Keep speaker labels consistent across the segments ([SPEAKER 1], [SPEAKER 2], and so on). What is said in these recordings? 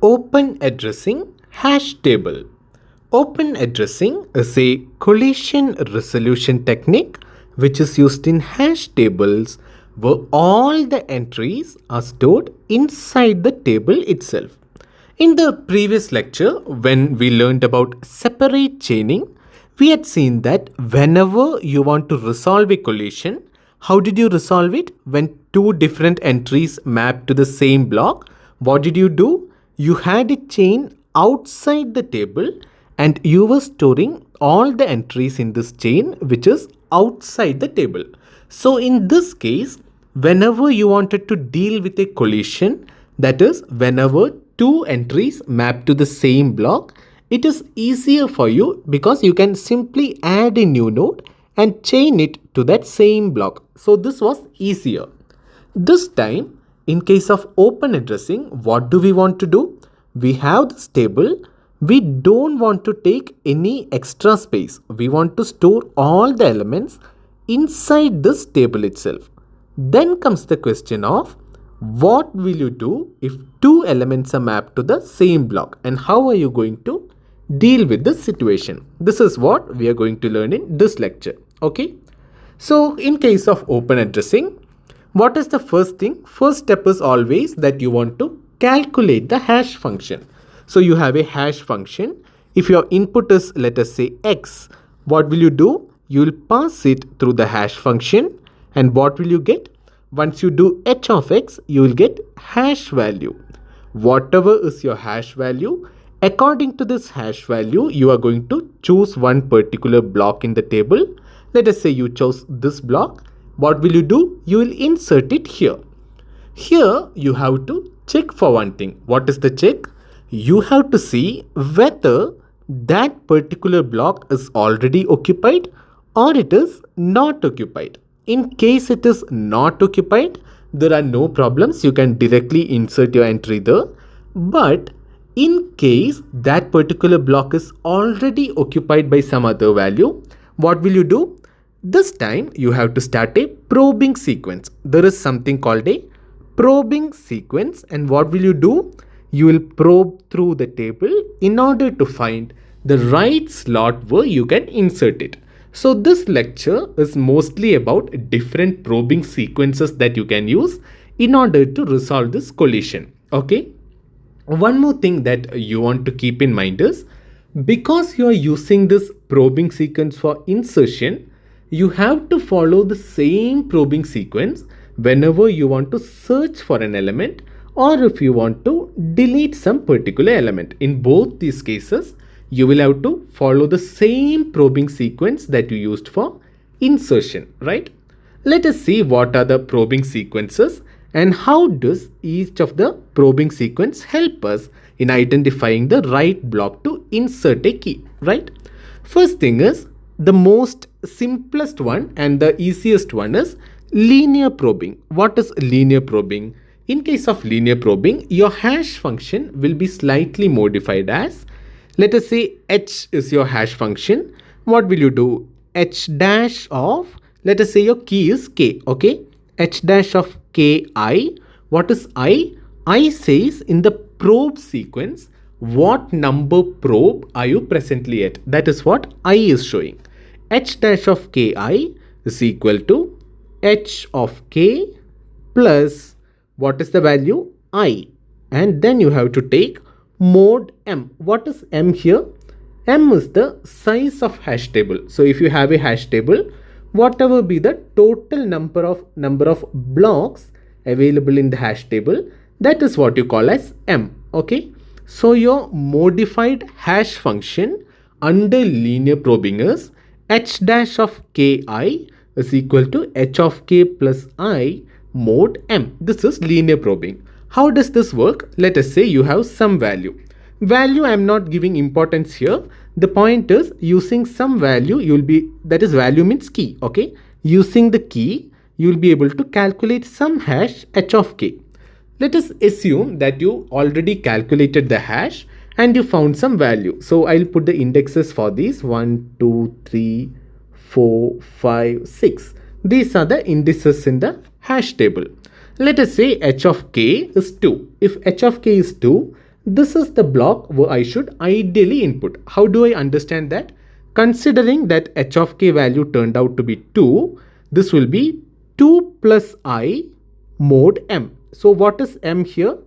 [SPEAKER 1] Open addressing hash table. Open addressing is a collision resolution technique which is used in hash tables where all the entries are stored inside the table itself. In the previous lecture, when we learned about separate chaining, we had seen that whenever you want to resolve a collision, how did you resolve it? When two different entries map to the same block, what did you do? You had a chain outside the table and you were storing all the entries in this chain which is outside the table. So in this case, whenever you wanted to deal with a collision, that is whenever two entries map to the same block, it is easier for you because you can simply add a new node and chain it to that same block. So this was easier. This time, in case of open addressing, what do we want to do? We have this table. We don't want to take any extra space. We want to store all the elements inside this table itself. Then comes the question of what will you do if two elements are mapped to the same block and how are you going to deal with this situation? This is what we are going to learn in this lecture. Okay. So in case of open addressing, what is the first thing? First step is always that you want to calculate the hash function. So you have a hash function. If your input is, let us say, x, what will you do? You will pass it through the hash function. And what will you get? Once you do h of x, you will get hash value. Whatever is your hash value, according to this hash value, you are going to choose one particular block in the table. Let us say you chose this block. What will you do? You will insert it here. Here you have to check for one thing. What is the check? You have to see whether that particular block is already occupied or it is not occupied. In case it is not occupied, there are no problems. You can directly insert your entry there. But in case that particular block is already occupied by some other value, what will you do? This time you have to start a probing sequence. There is something called a probing sequence, and what will you do? You will probe through the table in order to find the right slot where you can insert it. So this lecture is mostly about different probing sequences that you can use in order to resolve this collision. Okay. One more thing that you want to keep in mind is because you are using this probing sequence for insertion, you have to follow the same probing sequence whenever you want to search for an element or if you want to delete some particular element. In both these cases, you will have to follow the same probing sequence that you used for insertion, right? Let us see what are the probing sequences and how does each of the probing sequence help us in identifying the right block to insert a key, right? First thing is the most simplest one and the easiest one is linear probing. What is linear probing? In case of linear probing, your hash function will be slightly modified as, let us say h is your hash function. What will you do? H dash of, let us say your key is k, okay? H dash of ki. What is I? I says in the probe sequence, what number probe are you presently at? That is what I is showing. H dash of ki is equal to h of k plus what is the value? I. And then you have to take mod m. What is m here? M is the size of hash table. So if you have a hash table, whatever be the total number of blocks available in the hash table, that is what you call as m. Okay. So your modified hash function under linear probing is h dash of ki is equal to h of k plus I mod m. This is linear probing. How does this work? Let us say you have some value. Value I am not giving importance here. The point is using some value you will be, that is value means key, okay? Using the key you will be able to calculate some hash h of k. Let us assume that you already calculated the hash and you found some value. So I'll put the indexes for these 1, 2, 3, 4, 5, 6. These are the indices in the hash table. Let us say h of k is 2. If h of k is 2, this is the block where I should ideally input. How do I understand that? Considering that h of k value turned out to be 2, this will be 2 plus I mod m. So what is m here?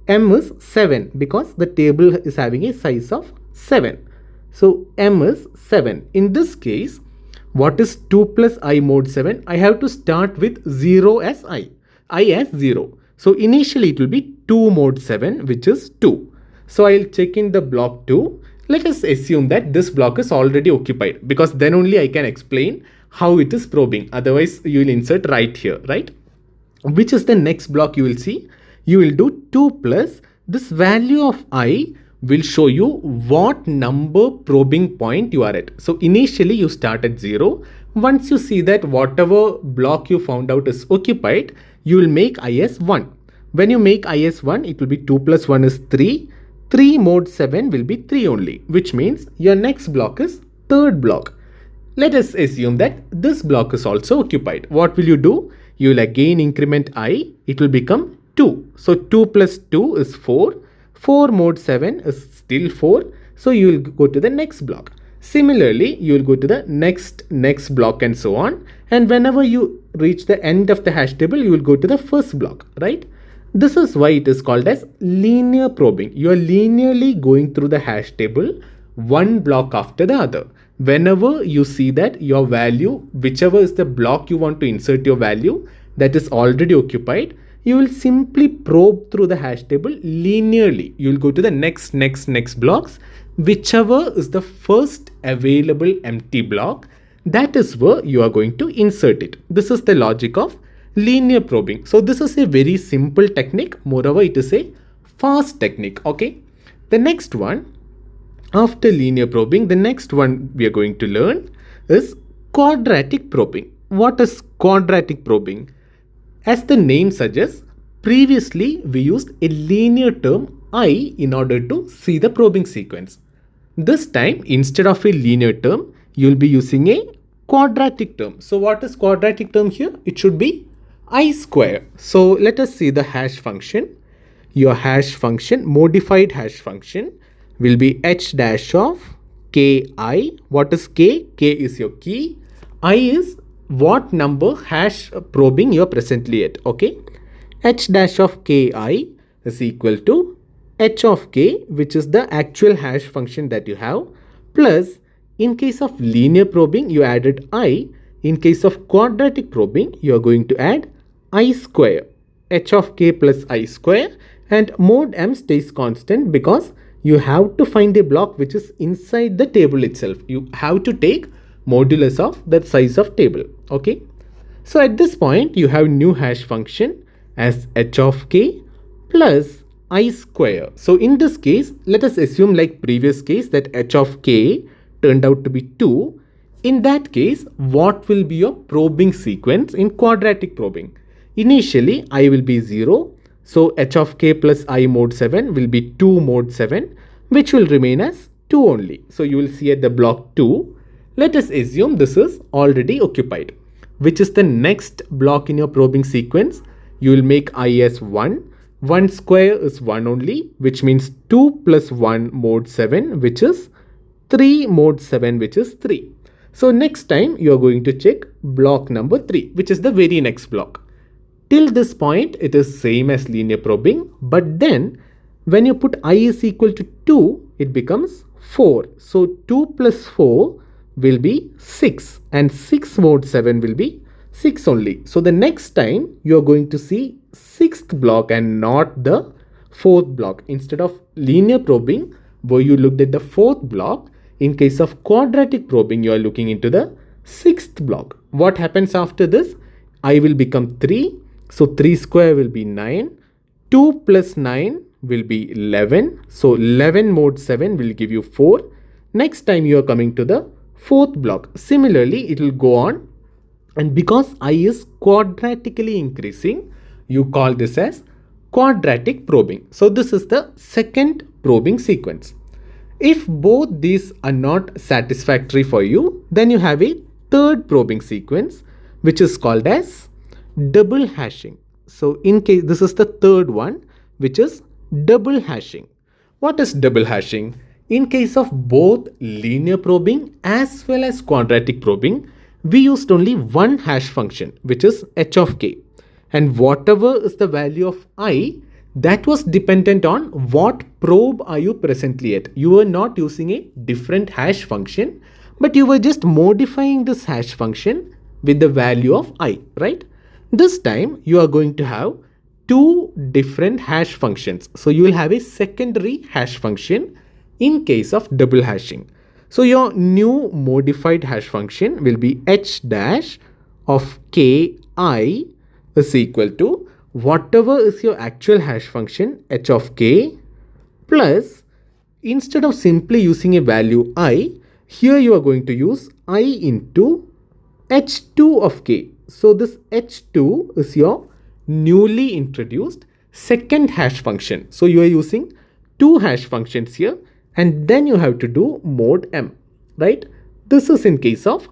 [SPEAKER 1] M is 7 because the table is having a size of 7. So m is 7. In this case, what is 2 plus I mod 7? I have to start with 0 as I as 0. So initially it will be 2 mod 7, which is 2. So I'll check in the block 2. Let us assume that this block is already occupied, because then only I can explain how it is probing. Otherwise you will insert right here, right? Which is the next block you will see? You will do 2 plus this value of I will show you what number probing point you are at. So initially you start at 0. Once you see that whatever block you found out is occupied, you will make I as 1. When you make I as 1, it will be 2 plus 1 is 3. 3 mod 7 will be 3 only, which means your next block is third block. Let us assume that this block is also occupied. What will you do? You will again increment I. It will become 2. So 2 plus 2 is 4. 4 mod 7 is still 4. So you will go to the next block. Similarly, you will go to the next block and so on. And whenever you reach the end of the hash table, you will go to the first block, right? This is why it is called as linear probing. You are linearly going through the hash table one block after the other. Whenever you see that your value, whichever is the block you want to insert your value, that is already occupied, you will simply probe through the hash table linearly. You will go to the next blocks. Whichever is the first available empty block, that is where you are going to insert it. This is the logic of linear probing. So this is a very simple technique. Moreover, it is a fast technique. Okay. The next one, after linear probing, the next one we are going to learn is quadratic probing. What is quadratic probing? As the name suggests, previously we used a linear term I in order to see the probing sequence. This time, instead of a linear term, you will be using a quadratic term. So what is quadratic term here? It should be I square. So let us see the hash function. Your hash function, modified hash function, will be h dash of ki. What is k? K is your key. I is what number hash probing you are presently at. Okay. H dash of ki is equal to h of k, which is the actual hash function that you have, plus in case of linear probing you added I. In case of quadratic probing you are going to add I square. H of k plus I square, and mod m stays constant because you have to find a block which is inside the table itself. You have to take modulus of that size of table. Okay. So at this point you have new hash function as h of k plus I square. So in this case, let us assume like previous case that h of k turned out to be 2. In that case, what will be your probing sequence in quadratic probing? Initially, I will be 0. So h of k plus I mod 7 will be 2 mod 7, which will remain as 2 only. So you will see at the block 2. Let us assume this is already occupied. Which is the next block in your probing sequence? You will make I as 1. 1 square is 1 only, which means 2 plus 1 mod 7, which is 3 mod 7, which is 3. So next time you are going to check block number 3, which is the very next block. Till this point, it is same as linear probing, but then when you put I is equal to 2, it becomes 4. So 2 plus 4 will be 6, and 6 mod 7 will be 6 only. So the next time you are going to see 6th block and not the 4th block. Instead of linear probing where you looked at the 4th block, in case of quadratic probing you are looking into the 6th block. What happens after this? I will become 3. So 3 square will be 9. 2 plus 9 will be 11. So 11 mod 7 will give you 4. Next time you are coming to the 4th block. Similarly, it will go on. And because I is quadratically increasing, you call this as quadratic probing. So this is the second probing sequence. If both these are not satisfactory for you, then you have a third probing sequence, which is called as double hashing. So in case this is the third one, which is double hashing. What is double hashing? In case of both linear probing as well as quadratic probing, we used only one hash function, which is h of k. And whatever is the value of I, that was dependent on what probe are you presently at. You were not using a different hash function, but you were just modifying this hash function with the value of I, right? This time you are going to have two different hash functions. So you will have a secondary hash function in case of double hashing. So your new modified hash function will be h dash of ki is equal to whatever is your actual hash function h of k plus, instead of simply using a value I, here you are going to use I into h2 of k. So this h2 is your newly introduced second hash function. So you are using two hash functions here, and then you have to do mod m, right? This is in case of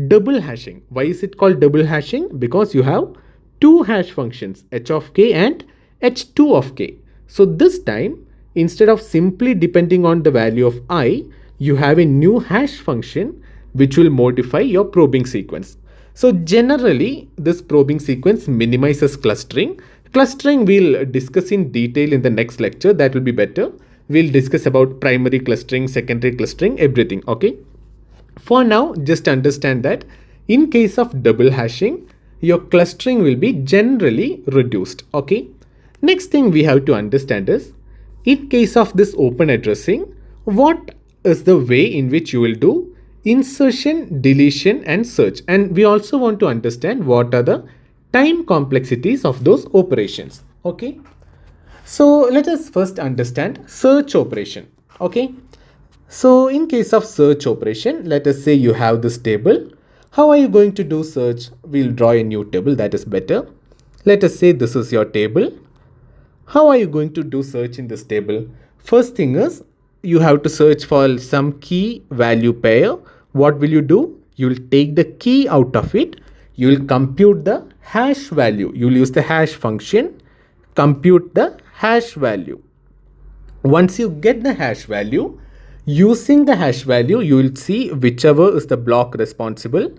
[SPEAKER 1] double hashing. Why is it called double hashing? Because you have two hash functions, h of k and h2 of k. So this time, instead of simply depending on the value of I, you have a new hash function which will modify your probing sequence. So generally, this probing sequence minimizes clustering. Clustering we'll discuss in detail in the next lecture. That will be better. We'll discuss about primary clustering, secondary clustering, everything. Okay. For now, just understand that in case of double hashing, your clustering will be generally reduced. Okay. Next thing we have to understand is, in case of this open addressing, what is the way in which you will do insertion, deletion and search. And we also want to understand what are the time complexities of those operations. Okay. So let us first understand search operation. Okay. So in case of search operation, let us say you have this table. How are you going to do search? We'll draw a new table, that is better. Let us say this is your table. How are you going to do search in this table? First thing is, you have to search for some key value pair. What will you do? You will take the key out of it. You will compute the hash value. You will use the hash function, compute the hash value. Once you get the hash value, using the hash value, you will see whichever is the block responsible.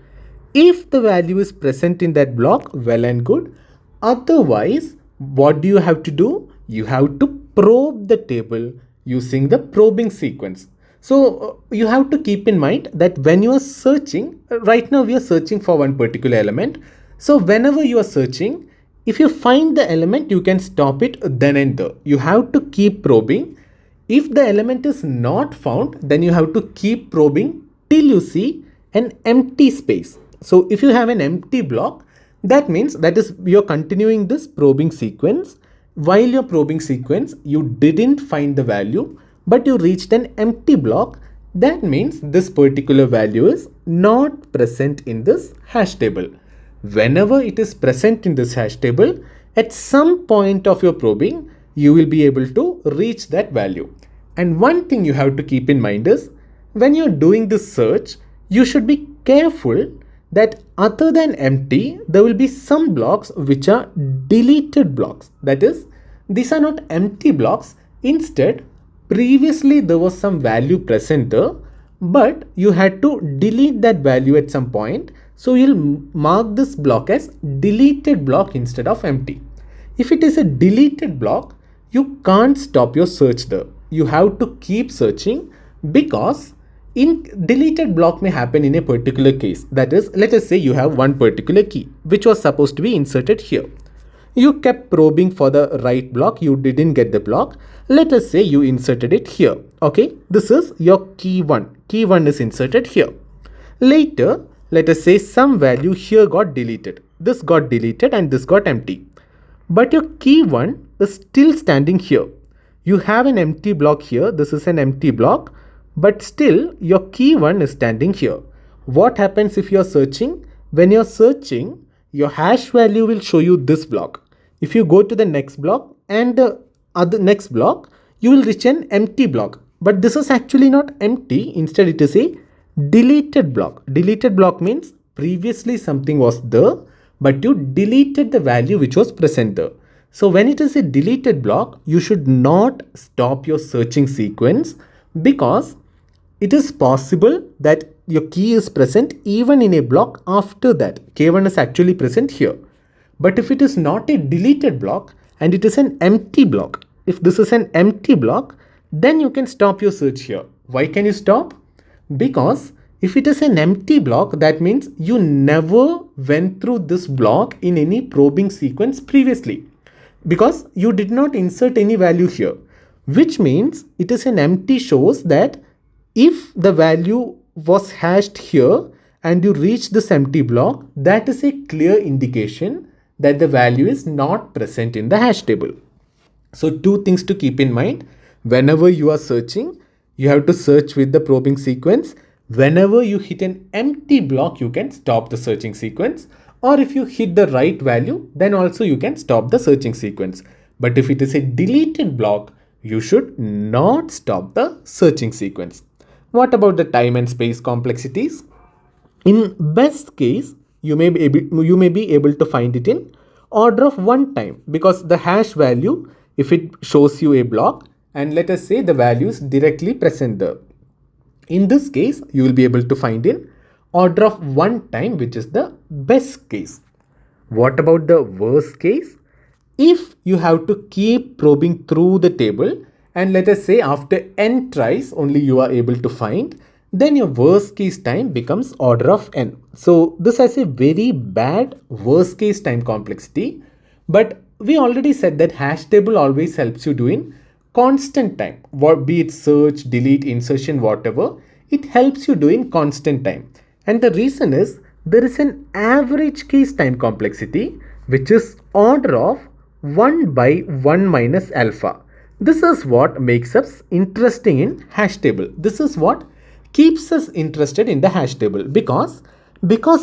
[SPEAKER 1] If the value is present in that block, well and good. Otherwise, what do you have to do? You have to probe the table using the probing sequence. So you have to keep in mind that when you are searching, right now we are searching for one particular element. So whenever you are searching, if you find the element, you can stop it then and there. You have to keep probing. If the element is not found, then you have to keep probing till you see an empty space. So if you have an empty block, that means that is you're continuing this probing sequence. While you're probing sequence, you didn't find the value, but you reached an empty block. That means this particular value is not present in this hash table. Whenever it is present in this hash table, at some point of your probing, you will be able to reach that value. And one thing you have to keep in mind is, when you're doing this search, you should be careful that other than empty, there will be some blocks which are deleted blocks. That is, these are not empty blocks. Instead, previously there was some value present there, but you had to delete that value at some point. So you'll mark this block as deleted block instead of empty. If it is a deleted block, you can't stop your search there. You have to keep searching, because in deleted block may happen in a particular case. That is, let us say you have one particular key which was supposed to be inserted here. You kept probing for the right block, you didn't get the block. Let us say you inserted it here. Okay, this is your key 1. Key 1 is inserted here. Later, let us say some value here got deleted. This got deleted and this got empty. But your key 1 is still standing here. You have an empty block here. This is an empty block, but still your key 1 is standing here. What happens if you are searching? When you are searching, your hash value will show you this block. If you go to the next block and the other next block, you will reach an empty block. But this is actually not empty. Instead, it is a deleted block. Deleted block means previously something was there, but you deleted the value which was present there. So when it is a deleted block, you should not stop your searching sequence, because it is possible that your key is present even in a block after that. K1 is actually present here. But if it is not a deleted block and it is an empty block, if this is an empty block, then you can stop your search here. Why can you stop? Because if it is an empty block, that means you never went through this block in any probing sequence previously, because you did not insert any value here, which means it is an empty shows that if the value was hashed here and you reach this empty block, that is a clear indication that the value is not present in the hash table. So two things to keep in mind: whenever you are searching, you have to search with the probing sequence. Whenever you hit an empty block, you can stop the searching sequence, or if you hit the right value, then also you can stop the searching sequence. But if it is a deleted block, you should not stop the searching sequence. What about the time and space complexities? In best case, you may be able to find it in order of 1 time, because the hash value, if it shows you a block and let us say the value is directly present there, in this case you will be able to find in order of 1 time, which is the best case. What about the worst case? If you have to keep probing through the table and let us say after n tries only you are able to find, then your worst case time becomes order of n. So this has a very bad worst case time complexity. But we already said that hash table always helps you do in constant time, be it search, delete, insertion, whatever, it helps you do in constant time. And the reason is there is an average case time complexity which is order of 1 by 1 minus alpha. This is what makes us interesting in hash table. This is what keeps us interested in the hash table, because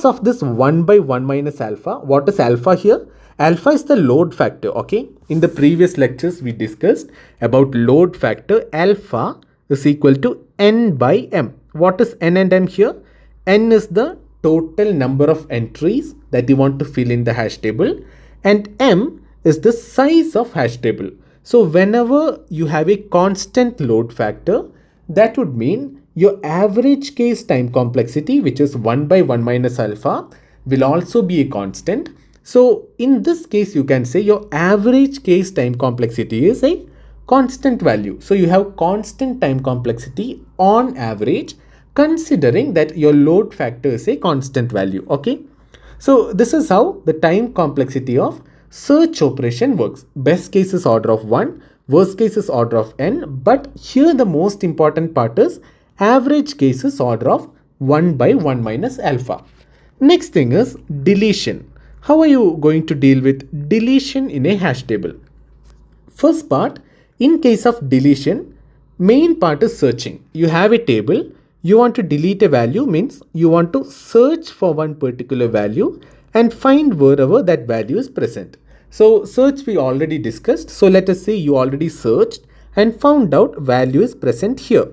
[SPEAKER 1] of this 1 by 1 minus alpha. What is alpha here? Alpha is the load factor. Okay, in the previous lectures we discussed about load factor. Alpha is equal to n by m. What is n and m here? N is the total number of entries that you want to fill in the hash table, and m is the size of hash table. So whenever you have a constant load factor, that would mean your average case time complexity, which is 1 by 1 minus alpha, will also be a constant. So in this case, you can say your average case time complexity is a constant value. So you have constant time complexity on average, considering that your load factor is a constant value. Okay. So this is how the time complexity of search operation works. Best case is order of 1, worst case is order of n, but here the most important part is average case is order of 1 by 1 minus alpha. Next thing is deletion. How are you going to deal with deletion in a hash table? First part, in case of deletion, main part is searching. You have a table, you want to delete a value, means you want to search for one particular value and find wherever that value is present. So search we already discussed. So let us say you already searched and found out value is present here.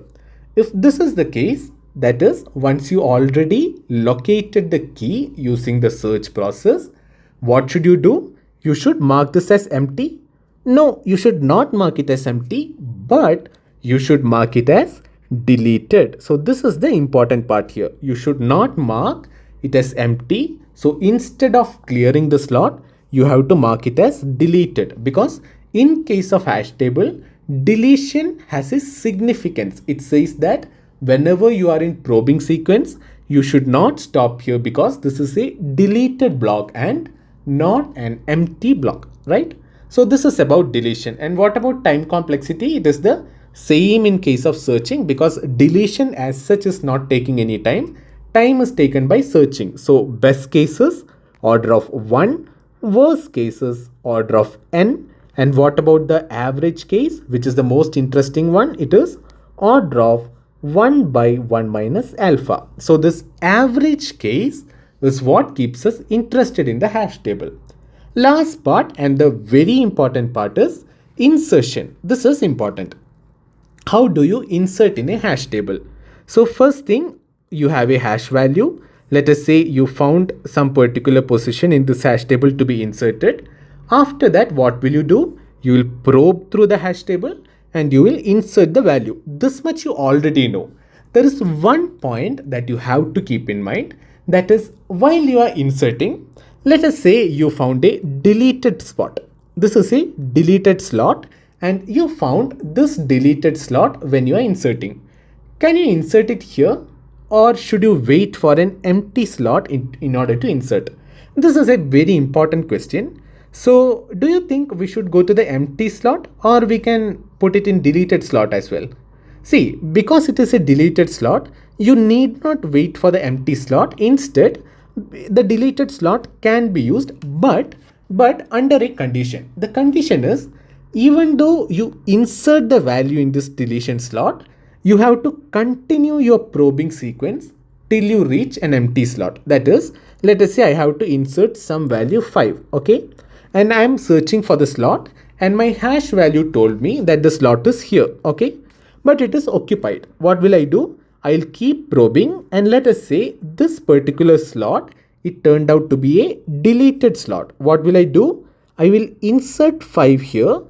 [SPEAKER 1] If this is the case, that is, once you already located the key using the search process, what should you do? You should mark this as empty. No, you should not mark it as empty, but you should mark it as deleted. So this is the important part here. You should not mark it as empty. So instead of clearing the slot, you have to mark it as deleted, because in case of hash table, deletion has a significance. It says that whenever you are in probing sequence, you should not stop here, because this is a deleted block and not an empty block, right? So this is about deletion. And what about time complexity? It is the same in case of searching, because deletion as such is not taking any time. Time is taken by searching. So best cases order of 1, worst cases order of n. And what about the average case, which is the most interesting one? It is order of 1 by 1 minus alpha. So this average case is what keeps us interested in the hash table. Last part and the very important part is insertion. This is important. How do you insert in a hash table? So first thing, you have a hash value. Let us say you found some particular position in this hash table to be inserted. After that, what will you do? You will probe through the hash table and you will insert the value. This much you already know. There is one point that you have to keep in mind, that is, while you are inserting, let us say you found a deleted spot. This is a deleted slot and you found this deleted slot when you are inserting. Can you insert it here, or should you wait for an empty slot in order to insert? This is a very important question. So do you think we should go to the empty slot, or we can put it in deleted slot as well? See, because it is a deleted slot, you need not wait for the empty slot. Instead, the deleted slot can be used, but under a condition. The condition is, even though you insert the value in this deletion slot, you have to continue your probing sequence till you reach an empty slot. That is, let us say I have to insert some value 5, okay? And I am searching for the slot and my hash value told me that the slot is here, okay? But it is occupied. What will I do? I'll keep probing, and let us say this particular slot, it turned out to be a deleted slot. What will I do? I will insert 5 here,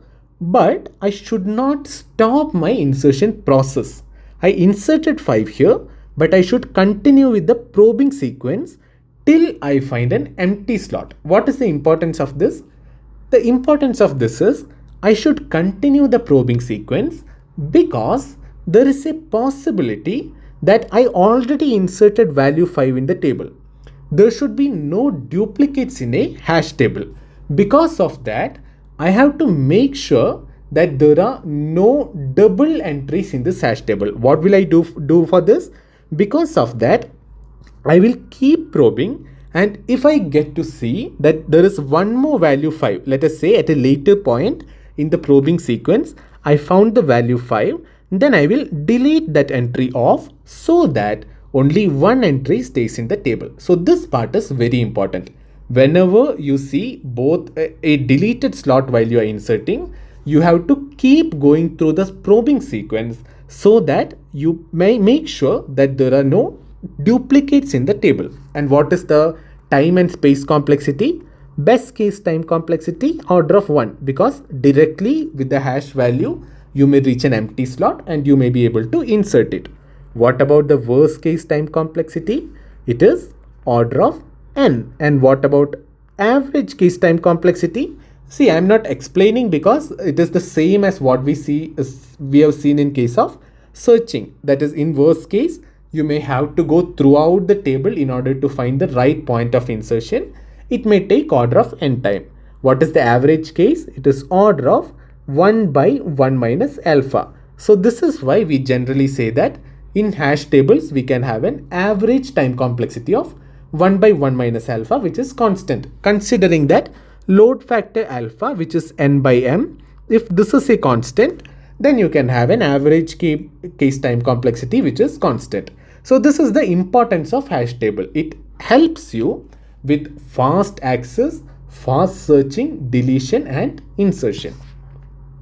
[SPEAKER 1] but I should not stop my insertion process. I inserted 5 here, but I should continue with the probing sequence till I find an empty slot. What is the importance of this? The importance of this is, I should continue the probing sequence because there is a possibility that I already inserted value 5 in the table. There should be no duplicates in a hash table. Because of that, I have to make sure that there are no double entries in this hash table. What will I do for this? Because of that, I will keep probing, and if I get to see that there is one more value 5, let us say at a later point in the probing sequence, I found the value 5, then I will delete that entry off so that only one entry stays in the table. So this part is very important. Whenever you see both a deleted slot while you are inserting, you have to keep going through the probing sequence so that you may make sure that there are no duplicates in the table. And what is the time and space complexity? Best case time complexity, order of 1, because directly with the hash value you may reach an empty slot and you may be able to insert it. What about the worst case time complexity? It is order of n. And what about average case time complexity? See, I am not explaining because it is the same as what we have seen in case of searching. That is, in worst case, you may have to go throughout the table in order to find the right point of insertion. It may take order of n time. What is the average case? It is order of 1 by 1 minus alpha. So this is why we generally say that in hash tables we can have an average time complexity of 1 by 1 minus alpha, which is constant. Considering that load factor alpha, which is n by m, if this is a constant, then you can have an average case time complexity which is constant. So this is the importance of hash table. It helps you with fast access, fast searching, deletion and insertion.